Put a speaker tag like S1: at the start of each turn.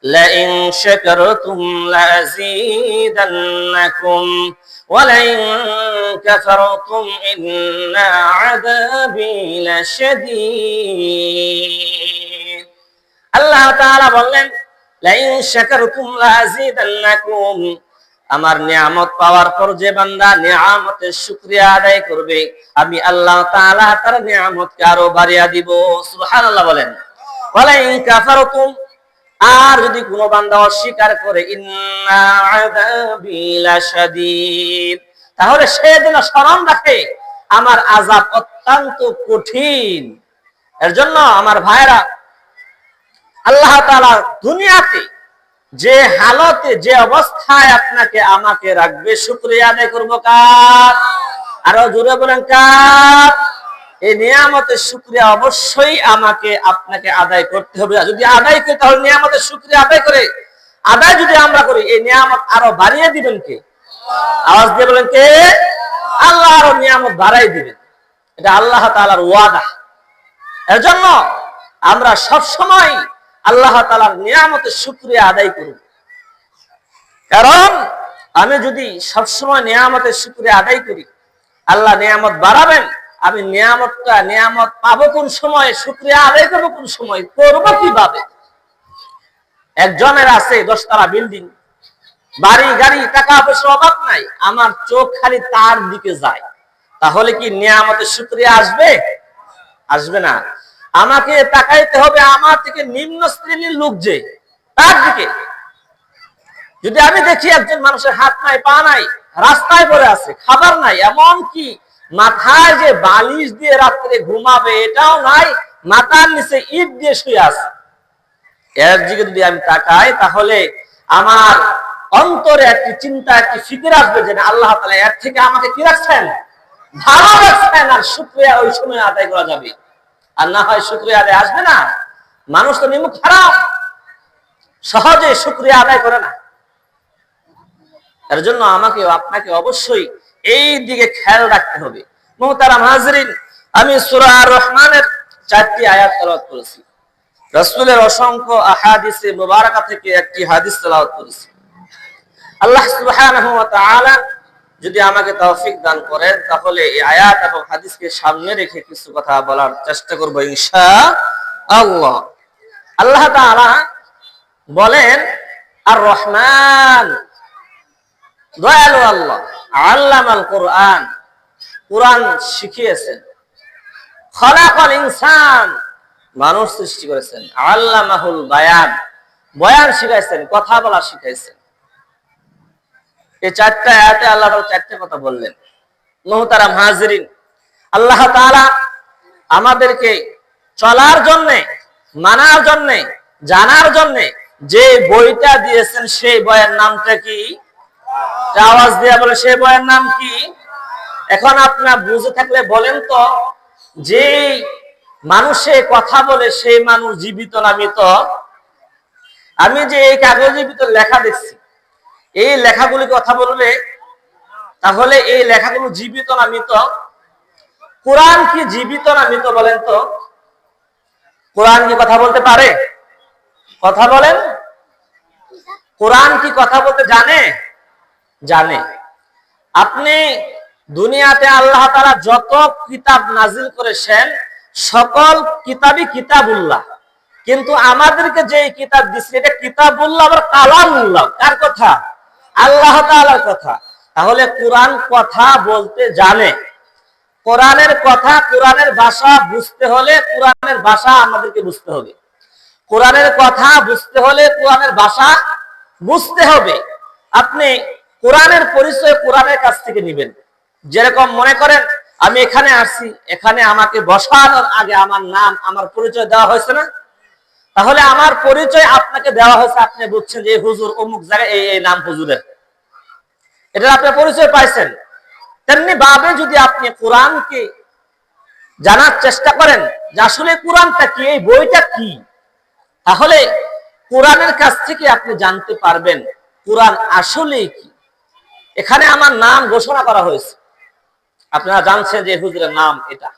S1: Line শাকারতুম লাযীদান্নাকুম ওয়া line কাফারতুম ইন্না আযাবী লাশাদীদ। আল্লাহ তাআলা বললেন, লাইন শাকারতুম লাযীদান্নাকুম, আমার নিয়ামত পাওয়ার পর যে বান্দা নিয়ামতের শুকরিয়া আদায় করবে, আমি আল্লাহ তাআলা তার নিয়ামতকে আরো বাড়িয়ে দিব। সুবহানাল্লাহ বলেন। ওয়ালাইন কাফারতুম, আর যদি কোনো বান্দা অস্বীকার করে, ইন্না আযাবী লাশাদীদ, তাহলে সে যেন স্মরণ রাখে আমার আযাব অত্যন্ত কঠিন। এর জন্য আমার ভাইরা, আল্লাহ তাআলা দুনিয়াতে যে হালতে, যে অবস্থায় আপনাকে আমাকে রাখবে, শুকরিয়া আদায় করবো কার? আরো জোরে বলেন কার? এই নিয়ামতের শুকরিয়া অবশ্যই আমাকে আপনাকে আদায় করতে হবে। যদি আদায় করি তাহলে নিয়ামতের শুকরিয়া আদায় যদি আমরা করি, এই নিয়ামত আরো বাড়িয়ে দিবেন কে? আওয়াজ দিয়ে বলেন কে? আল্লাহ আরো নিয়ামত বাড়াই দিবেন। এটা আল্লাহ তাআলার ওয়াদা। এর জন্য আমরা সব সময় আল্লাহ তাআলার নিয়ামতের শুকরিয়া আদায় করব। কারণ আমি যদি সবসময় নিয়ামতের শুকরিয়া আদায় করি, আল্লাহ নিয়ামত বাড়াবেন। আমি নিয়ামত পাবো কোন সময়, শুকরিয়া আদায় করবো কোন সময়, করবো কিভাবে? একজনের আছে 10 তলা বিল্ডিং, বাড়ি গাড়ি, টাকা পয়সার অভাব নাই, আমার চোখ খালি তার দিকে যায়, তাহলে কি নিয়ামতের শুকরিয়া আসবে? আসবে না। আমাকে তাকাইতে হবে আমার থেকে নিম্ন শ্রেণীর লোক যে, তার দিকে। যদি আমি দেখি একজন মানুষের হাত নাই, পা নাই, রাস্তায় পড়ে আছে, খাবার নাই, এমন কি মাথায় যে বালিশ দিয়ে রাত্রে ঘুমাবে এটাও নাই, মাথার নিচে ইট দিয়ে শুয়ে আছে, এর দিকে যদি আমি তাকাই, তাহলে আমার অন্তরে একটি চিন্তা, একটি ফিকির আসবে যে আল্লাহ তাআলা এর থেকে আমাকে কি রাখছেন? ভালো রাখছেন। আর শুকরিয়া ওই সময় আদায় করা যাবে। আর না হয় শুকরিয়া আদায় আসবে না। মানুষ তো নিমুখ হারাম, সহজে শুকরিয়া আদায় করে না। এর জন্য আমাকে আপনাকে অবশ্যই এই দিকে খেয়াল রাখতে হবে। মুহতারাম হাজরিন, আমি সূরা আর-রহমানের 4টি আয়াত তেলাওয়াত করেছি। রাসূলের অসংখ্য আহাদিসে মুবারাকা থেকে একটি হাদিস তেলাওয়াত করেছি। আল্লাহ সুবহানাহু ওয়া তাআলা যদি আমাকে তৌফিক দান করেন, তাহলে এই আয়াত এবং হাদিসকে সামনে রেখে কিছু কথা বলার চেষ্টা করব ইনশাআল্লাহ। আল্লাহ তাআলা বলেন, আর-রহমান, দয়ালু আল্লাহ, আল্লামাল কোরআন, কোরআন শিখিয়েছেন। খলাকাল ইনসান, মানুষ সৃষ্টি করেছেন। আল্লামাহুল বায়ান, বয়ান শিখাইছেন, কথা বলা শিখাইছেন। এই 4টা আয়াতে আল্লাহ তাআলা 4টা কথা বললেন। মুহতারাম হাজিরিন, আল্লাহ তাআলা আমাদেরকে চলার জন্য, মানার জন্য, জানার জন্য যে বইটা দিয়েছেন, সেই বইয়ের নামটা কি? আওয়াজ দিয়ে বলে, সেই বইয়ের নাম কি? এখন আপনারা বুঝে থাকলে বলেন তো, যে মানুষে কথা বলে সেই মানুষ জীবিত না মৃত? আমি যে এই কাগজের ভিতর লেখা দেখছি, এই লেখাগুলি কথা বলবে, তাহলে এই লেখাগুলো জীবিত না মৃত? কোরআন কি জীবিত না মৃত বলেন তো? কোরআন কি কথা বলতে পারে? কথা বলেন। কোরআন কি কথা বলতে জানে? জানে। আপনি দুনিয়াতে আল্লাহ তাআলা যত কিতাব নাজিল করেছেন, সকল কিতাবই কিতাবুল্লাহ, কিন্তু আমাদেরকে যে কিতাব দিচ্ছে এটা কিতাবুল্লাহ, আবার কালামুল্লাহ। কার কথা? আল্লাহ তাআলার কথা। তাহলে কোরআন কথা বলতে জানে। কোরআনের কথা, কোরআনের ভাষা বুঝতে হলে কোরআনের ভাষা আমাদেরকে বুঝতে হবে। কোরআনের কথা বুঝতে হলে কোরআনের ভাষা বুঝতে হবে। আপনি কোরআনের পরিচয় কোরআনের কাছ থেকে নেবেন। যেরকম মনে করেন আমি এখানে আসছি, এখানে আমাকে বসানোর আগে আমার নাম, আমার পরিচয় দেওয়া হয়েছে না? তাহলে আমার পরিচয় আপনাকে দেওয়া হয়েছে, আপনি বুঝছেন যে হুজুর অমুক জায়গায় এই নাম হুজুরের, এটা আপনি পরিচয় পাইছেন। তেমনি ভাবে যদি আপনি কোরআনকে জানার চেষ্টা করেন যে আসলে কোরআনটা কি, এই বইটা কি, তাহলে কোরআনের কাছ থেকে আপনি জানতে পারবেন কোরআন আসলে কি। এখানে আমার নাম ঘোষণা করা হয়েছে, আপনারা জানছেন যে হুজুরের নাম এটা।